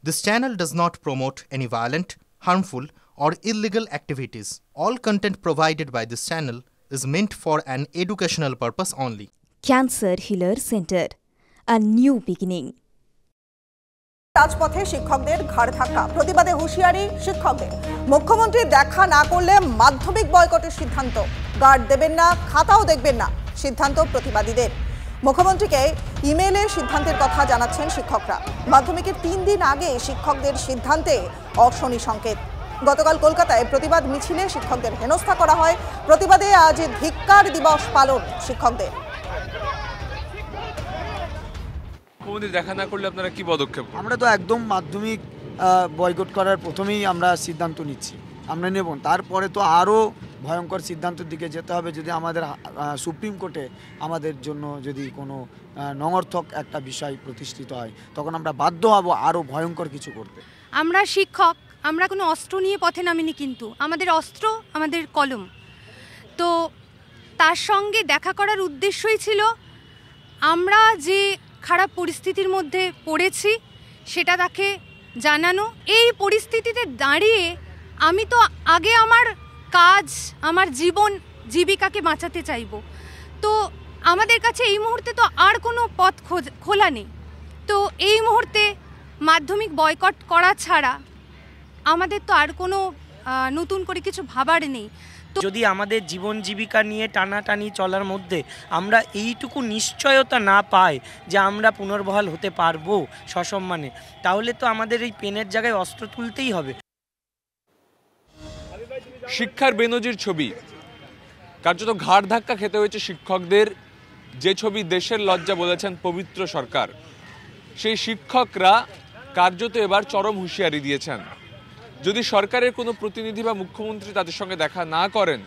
This channel does not promote any violent, harmful, or illegal activities. All content provided by this channel is meant for an educational purpose only. Cancer Healer Center, a new beginning. রাজপথে শিক্ষকদের ঘাড় ধাক্কা, প্রতিবাদে হুঁশিয়ারি শিক্ষকদের। মুখ্যমন্ত্রী দেখা না করলে মাধ্যমিক বয়কটের সিদ্ধান্ত, গার্ড দেবেন না, খাতাও দেখবেন না, সিদ্ধান্ত প্রতিবাদীদের। মুখ্যমন্ত্রীকে ইমেইলে সিদ্ধান্তের কথা জানাচ্ছেন শিক্ষকরা। মাধ্যমিকের 3 দিন আগে শিক্ষকদের সিদ্ধান্তে অশনি সংকেত। গতকাল কলকাতায় প্রতিবাদ মিছিলে শিক্ষকদের হেনস্থা করা হয়। প্রতিবাদে আজ ধিক্কার দিবস পালন শিক্ষকদের। মুখ্যমন্ত্রী দেখা না করলে আপনারা কি পদক্ষেপ? আমরা তো একদম মাধ্যমিক বয়কট করার প্রথমেই আমরা সিদ্ধান্ত নিচ্ছি, আমরা নেব। তারপরে তো আরও ভয়ঙ্কর সিদ্ধান্তের দিকে যেতে হবে যদি আমাদের সুপ্রিম কোর্টে আমাদের জন্য যদি কোনো নঙর্থক একটা বিষয় প্রতিষ্ঠিত হয়, তখন আমরা বাধ্য হব আরও ভয়ঙ্কর কিছু করতে। আমরা শিক্ষক, আমরা কোনো অস্ত্র নিয়ে পথে নামিনি, কিন্তু আমাদের অস্ত্র আমাদের কলম। তো তার সঙ্গে দেখা করার উদ্দেশ্যই ছিল আমরা যে খারাপ পরিস্থিতির মধ্যে পড়েছি সেটা তাকে জানানো। এই পরিস্থিতিতে দাঁড়িয়ে আমি তো আগে আমার কাজ, আমার জীবন জীবিকাকে বাঁচাতে চাইব। তো আমাদের কাছে এই মুহূর্তে তো আর কোনো পথ খোলা নেই। তো এই মুহূর্তে মাধ্যমিক বয়কট করা ছাড়া আমাদের তো আর কোনো নতুন করে কিছু ভাবার নেই। যদি আমাদের জীবন জীবিকা নিয়ে টানাটানি চলার মধ্যে আমরা এইটুকু নিশ্চয়তা না পাই যে আমরা পুনর্বহাল হতে পারবো সসম্মানে, তাহলে তো আমাদের এই পেনের জায়গায় অস্ত্র তুলতেই হবে। শিক্ষার বেনজির ছবি, কার্যত ঘাড় ধাক্কা খেতে হয়েছে শিক্ষকদের। যে ছবি দেশের লজ্জা বলেছেন পবিত্র সরকার, সেই শিক্ষকরা কার্যত এবার চরম হুঁশিয়ারি দিয়েছেন। যদি সরকারের কোনো প্রতিনিধি বা মুখ্যমন্ত্রী তাদের সঙ্গে দেখা না করেন,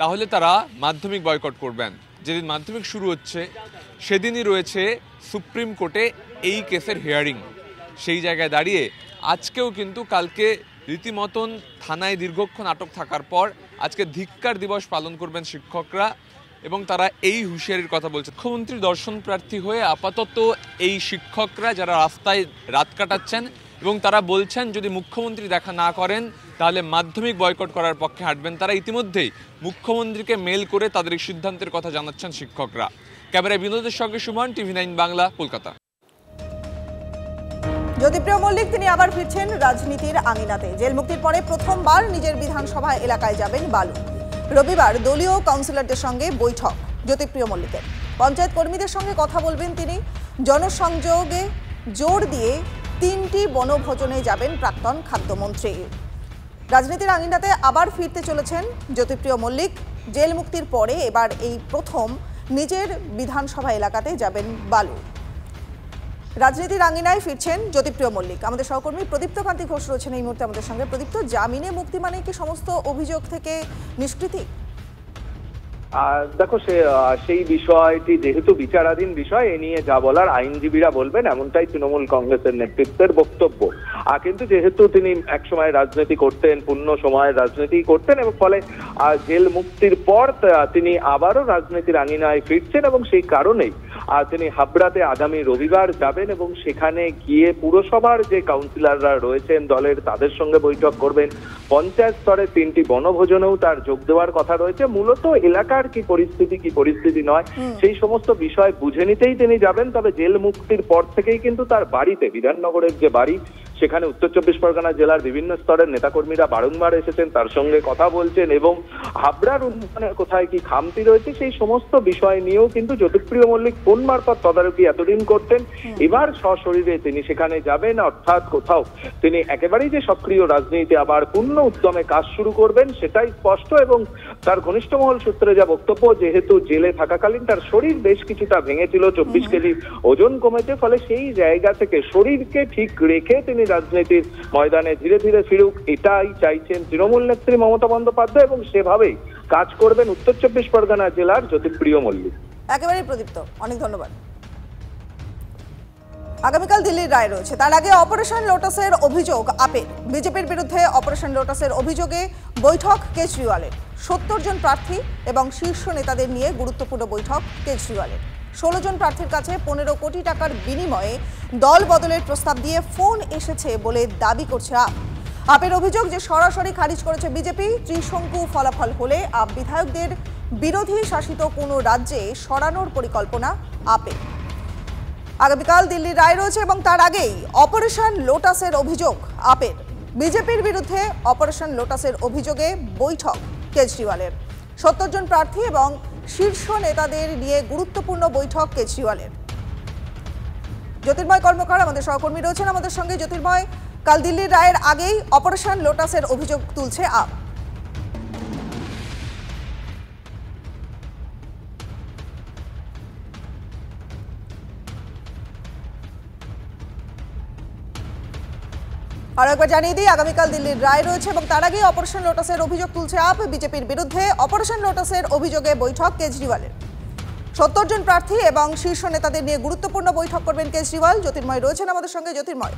তাহলে তারা মাধ্যমিক বয়কট করবেন। যেদিন মাধ্যমিক শুরু হচ্ছে সেদিনই রয়েছে সুপ্রিম কোর্টে এই কেসের হিয়ারিং। সেই জায়গায় দাঁড়িয়ে আজকেও কিন্তু কালকে রীতিমতন থানায় দীর্ঘক্ষণ আটক থাকার পর আজকে ধিক্কার দিবস পালন করবেন শিক্ষকরা, এবং তারা এই হুঁশিয়ারির কথা বলছে। মুখ্যমন্ত্রী দর্শন প্রার্থী হয়ে আপাতত এই শিক্ষকরা যারা রাস্তায় রাত কাটাচ্ছেন, এবং তারা বলছেন যদি মুখ্যমন্ত্রী দেখা না করেন তাহলে মাধ্যমিক বয়কট করার পক্ষে হাঁটবেন তারা। ইতিমধ্যেই মুখ্যমন্ত্রীকে মেল করে তাদের এই সিদ্ধান্তের কথা জানাচ্ছেন শিক্ষকরা। ক্যামেরায় বিনোদের সঙ্গে সুমন, TV9 বাংলা, কলকাতা। জ্যোতিপ্রিয় মল্লিক তিনি আবার ফিরছেন রাজনীতির আঙিনাতে। জেল মুক্তির পরে প্রথমবার নিজের বিধানসভা এলাকায় যাবেন বালু। রবিবার দলীয় কাউন্সিলরদের সঙ্গে বৈঠক জ্যোতিপ্রিয় মল্লিকের। পঞ্চায়েত কর্মীদের সঙ্গে কথা বলবেন তিনি। জনসংযোগে জোর দিয়ে 3টি বনভোজনে যাবেন প্রাক্তন খাদ্যমন্ত্রী। রাজনীতির আঙিনাতে আবার ফিরতে চলেছেন জ্যোতিপ্রিয় মল্লিক। জেল মুক্তির পরে এবার এই প্রথম নিজের বিধানসভা এলাকাতে যাবেন বালু। রাজনীতির আঙিনায় ফিরছেন জ্যোতিপ্রিয় মল্লিক। আমাদের সহকর্মী প্রদীপ্ত কান্তি ঘোষ রয়েছেন এই মুহূর্তে আমাদের সঙ্গে। প্রদীপ্ত, জামিনে মুক্তি মানে কি সমস্ত অভিযোগ থেকে নিষ্কৃতি? দেখো, সেই বিষয়টি যেহেতু বিচারাধীন বিষয়, এ নিয়ে যা বলার আইনজীবীরা বলবেন, এমনটাই তৃণমূল কংগ্রেসের নেতৃত্বের বক্তব্য। কিন্তু যেহেতু তিনি একসময় রাজনীতি করতেন, পূর্ণ সময়ের রাজনীতি করতেন, এবং ফলে জেল মুক্তির পর তিনি আবারও রাজনীতির আঙিনায় ফিরছেন, এবং সেই কারণেই তিনি হাবড়াতে আগামী রবিবার যাবেন এবং সেখানে গিয়ে পুরসভার যে কাউন্সিলররা রয়েছেন দলের তাদের সঙ্গে বৈঠক করবেন। পঞ্চায়েত স্তরে 3টি বনভোজনেও তার যোগ দেওয়ার কথা রয়েছে। মূলত এলাকার কি পরিস্থিতি নয় সেই সমস্ত বিষয় বুঝে নিতেই তিনি যাবেন। তবে জেল মুক্তির পর থেকেই কিন্তু তার বাড়িতে, বিধাননগরের যে বাড়ি, সেখানে উত্তর 24 পরগনা জেলার বিভিন্ন স্তরের নেতাকর্মীরা বারংবার এসেছেন, তার সঙ্গে কথা বলছেন, এবং হাবড়ার উন্নয়নের কোথায় কি খামতি রয়েছে সেই সমস্ত বিষয় নিয়েও কিন্তু জ্যোতিপ্রিয় মল্লিক ফোন মারফত তদারকি এতদিন করতেন। এবার সশরীরে তিনি সেখানে যাবেন, অর্থাৎ কোথাও তিনি একেবারেই যে সক্রিয় রাজনীতিতে আবার পূর্ণ উদ্যমে কাজ শুরু করবেন সেটাই স্পষ্ট। এবং তার ঘনিষ্ঠ মহল সূত্রে যা বক্তব্য, যেহেতু জেলে থাকাকালীন তার শরীর বেশ কিছুটা ভেঙেছিল, 24 কেজি ওজন কমেছে, ফলে সেই জায়গা থেকে শরীরকে ঠিক রেখে তিনি রাজনীতির ময়দানে ধীরে ধীরে ফিরুক, এটাই চাইছেন তৃণমূল নেত্রী মমতা বন্দ্যোপাধ্যায়, এবং সেভাবেই কাজ করবেন উত্তর 24 পরগনা জেলার জ্যোতিপ্রিয় মল্লিক। একেবারেই প্রদীপ্ত, অনেক ধন্যবাদ। আগামীকাল দিল্লির রায় রয়েছে, তার আগে অপারেশন লোটাসের অভিযোগ আপেল। বিজেপির বিরুদ্ধে অপারেশন লোটাসের অভিযোগে বৈঠক কেজরিওয়ালের। 70 জন প্রার্থী এবং শীর্ষ নেতাদের নিয়ে গুরুত্বপূর্ণ বৈঠক কেজরিওয়ালের। 16 জন প্রার্থীর কাছে 15 কোটি টাকার বিনিময়ে দল বদলের প্রস্তাব দিয়ে ফোন এসেছে বলে দাবি করছে আপ। আপের অভিযোগ যে সরাসরি খারিজ করেছে বিজেপি। ত্রিশঙ্কু ফলাফল হলে আপ বিধায়কদের বিরোধী শাসিত কোনো রাজ্যে সরানোর পরিকল্পনা আপের। আগামীকাল দিল্লির রায় রয়েছে এবং তার আগেই অপারেশন লোটাসের অভিযোগ আপের। বিজেপির বিরুদ্ধে অপারেশন লোটাসের অভিযোগে বৈঠক কেজরিওয়ালের। 70 জন প্রার্থী এবং শীর্ষ নেতাদের নিয়ে গুরুত্বপূর্ণ বৈঠক কেজরিওয়ালের। জ্যোতির্ময় কর্মকার আমাদের সহকর্মী রয়েছেন আমাদের সঙ্গে। জ্যোতির্ময়, কাল দিল্লির রায়ের আগেই অপারেশন লোটাসের অভিযোগ তুলছে আপ। আর একবার জানিয়ে দিই, আগামীকাল দিল্লির রায় রয়েছে এবং তার আগেই অপারেশন লোটাসের অভিযোগ তুলছে আপ। বিজেপির বিরুদ্ধে অপারেশন লোটাসের অভিযোগে বৈঠক কেজরিওয়ালের। 70 জন প্রার্থী এবং শীর্ষ নেতাদের নিয়ে গুরুত্বপূর্ণ বৈঠক করবেন কেজরিওয়াল। জ্যোতির্ময় রয়েছেন আমাদের সঙ্গে। জ্যোতির্ময়,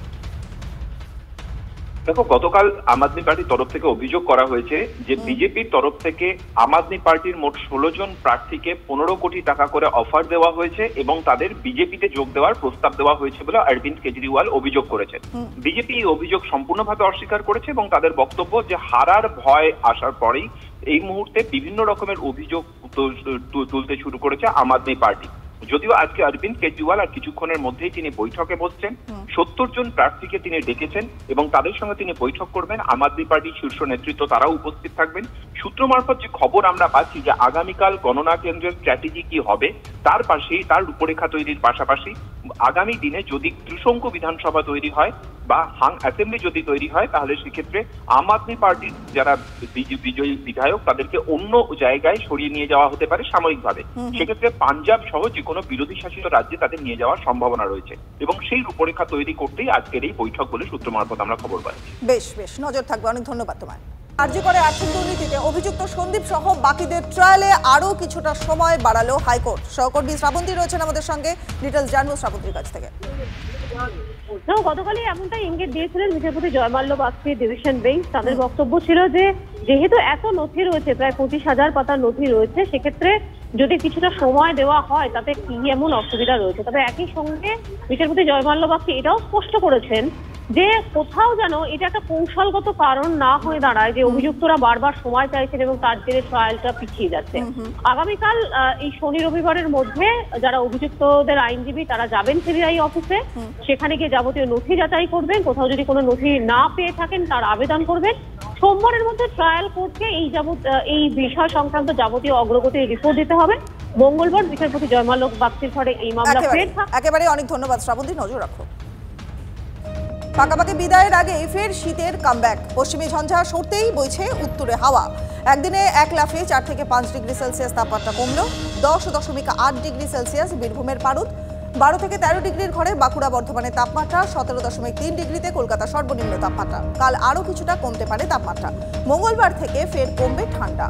দেখো, গতকাল আম আদমি পার্টির তরফ থেকে অভিযোগ করা হয়েছে যে বিজেপির তরফ থেকে আম আদমি পার্টির মোট 16 জন প্রার্থীকে 15 কোটি টাকা করে অফার দেওয়া হয়েছে এবং তাদের বিজেপিতে যোগ দেওয়ার প্রস্তাব দেওয়া হয়েছে বলে অরবিন্দ কেজরিওয়াল অভিযোগ করেছেন। বিজেপি এই অভিযোগ সম্পূর্ণভাবে অস্বীকার করেছে এবং তাদের বক্তব্য যে হারার ভয় আসার পরেই এই মুহূর্তে বিভিন্ন রকমের অভিযোগ তুলতে শুরু করেছে আম আদমি পার্টি। যদিও আজকে অরবিন্দ কেজরিওয়াল আর কিছুক্ষণের মধ্যেই তিনি বৈঠকে বসছেন। 70 জন প্রার্থীকে তিনি ডেকেছেন এবং তাদের সঙ্গে তিনি বৈঠক করবেন। আম আদমি পার্টির শীর্ষ নেতৃত্ব তারাও উপস্থিত থাকবেন। সূত্র মারফত যে খবর আমরা পাচ্ছি যে আগামীকাল গণনা কেন্দ্রের স্ট্র্যাটেজি কি হবে তার পাশেই, তার রূপরেখা তৈরির পাশাপাশি আগামী দিনে যদি ত্রিশঙ্কু বিধানসভা তৈরি হয় বা হাং অ্যাসেম্বলি যদি তৈরি হয় তাহলে সেক্ষেত্রে আম আদমি পার্টির যারা বিজয়ী বিধায়ক তাদেরকে অন্য জায়গায় সরিয়ে নিয়ে যাওয়া হতে পারে সাময়িকভাবে। সেক্ষেত্রে পাঞ্জাব সহ যে কোনো বিরোধী শাসিত রাজ্যে তাদের নিয়ে যাওয়ার সম্ভাবনা রয়েছে এবং সেই রূপরেখা তৈরি করতেই আজকের এই বৈঠক বলে সূত্র মারফত আমরা খবর পাচ্ছি। বেশ বেশ, নজর থাকবে। অনেক ধন্যবাদ তোমায়। আরজি করে আর্থিক দুর্নীতিতে অভিযুক্ত সন্দীপ সহ বাকিদের ট্রায়ালে আরো কিছুটা সময় বাড়ালো হাইকোর্ট। সহকর্মী শ্রাবন্তী রয়েছেন আমাদের সঙ্গে, ডিটেলস জানবো শ্রাবন্তীর কাছ থেকে। গতকালই এমনটাই ইঙ্গিত দিয়েছিলেন বিচারপতি জয়মাল্য বাগচির ডিভিশন বেঞ্চ। তাদের বক্তব্য ছিল যে যেহেতু এত নথি রয়েছে, প্রায় 25,000 পাতার নথি রয়েছে, সেক্ষেত্রে যদি কিছুটা সময় দেওয়া হয় তাতে কি এমন অসুবিধা রয়েছে। তবে একই সঙ্গে বিচারপতি জয়মাল্য বাগচি এটাও স্পষ্ট করেছেন যে কোথাও যেন এটা একটা কৌশলগত কারণ না হয়ে দাঁড়ায় যে অভিযুক্তরা বারবার সময় চাইছেন এবং তার জেরে ট্রায়ালটা পিছিয়ে যাচ্ছে। আগামীকাল এই শনি রবিবারের মধ্যে যারা অভিযুক্তদের আইনজীবী তারা যাবেন সিবিআই অফিসে, সেখানে গিয়ে যাবতীয় নথি যাচাই করবেন। কোথাও যদি কোনো নথি না পেয়ে থাকেন তার আবেদন করবেন। সোমবারের মধ্যে ট্রায়াল কোর্টকে এই বিষয় সংক্রান্ত যাবতীয় অগ্রগতির রিপোর্ট দিতে হবে। মঙ্গলবার বিচারপতি জয়মাল্য বাগচির ঘরে এই মামলা ফের। একেবারে অনেক ধন্যবাদ শ্রাবন্তী, নজর রাখো। পাকাপাকি বিদায়ের আগে ফের শীতের কামব্যাক। পশ্চিমী ঝঞ্ঝা সরতেই বইছে উত্তরে হাওয়া। একদিনে এক লাফে 4 থেকে 5 ডিগ্রি সেলসিয়াস তাপমাত্রা কমল। 10.8 ডিগ্রি সেলসিয়াস বীরভূমের পারুদ। 12 থেকে 13 ডিগ্রির ঘরে বাঁকুড়া বর্ধমানের তাপমাত্রা। 17.3 ডিগ্রিতে কলকাতা সর্বনিম্ন তাপমাত্রা। কাল আরও কিছুটা কমতে পারে তাপমাত্রা। মঙ্গলবার থেকে ফের কমবে ঠান্ডা।